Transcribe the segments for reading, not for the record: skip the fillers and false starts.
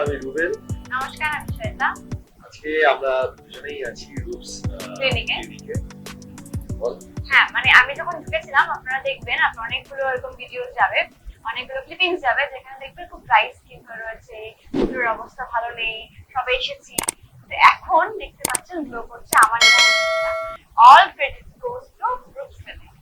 আমি রুবেল। নমস্কার, আমি শ্বেতা। আজকে আমরা দুজনেই আছি রুবস ক্লিনিকে। হ্যাঁ, মানে আমি যখন ঢুকেছিলাম আপনারা দেখবেন আপনার অনেকগুলো এরকম ভিডিও যাবে, অনেকগুলো ক্লিপিংস যাবে যেখানে দেখবেন খুব ড্রাই স্কিন হয়ে রয়েছে, চুলের অবস্থা ভালো নেই, সবে এসেছি। তো এখন দেখতে পাচ্ছেন গ্লো করছে আমার এবং all credit goes to Rubs clinic.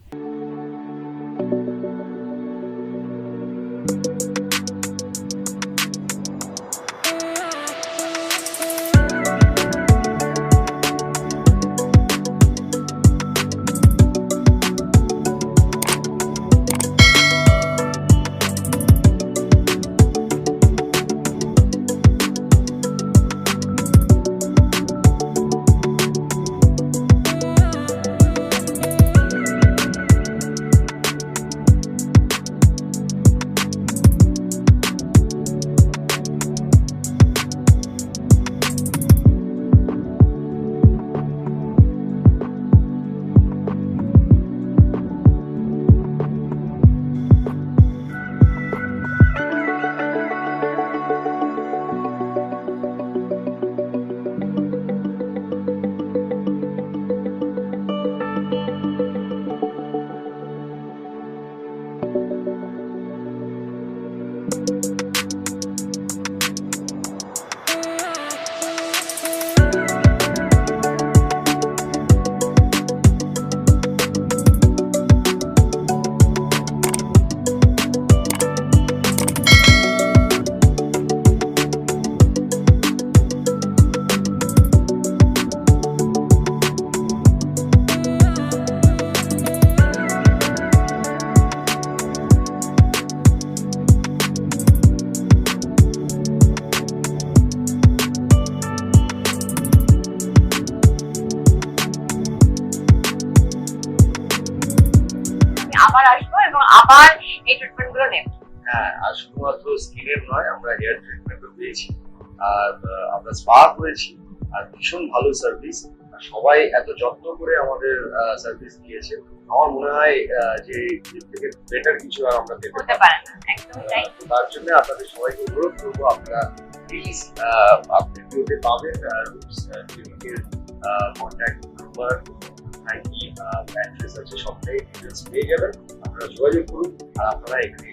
আবার আসবো এবং আবার এই ট্রিটমেন্ট গুলো নেব। হ্যাঁ, আর শুধুমাত্র স্কিনের নয়, আমরা হেয়ার ট্রিটমেন্টও পেয়েছি, আর আমরা স্পা করেছি, আর ভীষণ ভালো সার্ভিস। সবাই এত যত্ন করে আমাদের সার্ভিস দিয়েছে, আমার মনে হয় যে এর থেকে বেটার কিছু আর আমরা পেতে হতে পারে না, একদম তাই। তার জন্য আপনাদের সবাইকে অনুরোধ করবো, আপনারা প্লিজ আপনি ভিডিওতে পাবেন রুবস ক্লিনিকের কন্ট্যাক্ট নাম্বার, আইডি, অ্যাড্রেস আছে, সবটাই ডিটেলস পেয়ে যাবেন। আপনারা যোগাযোগ করুন আর আপনারা এখানে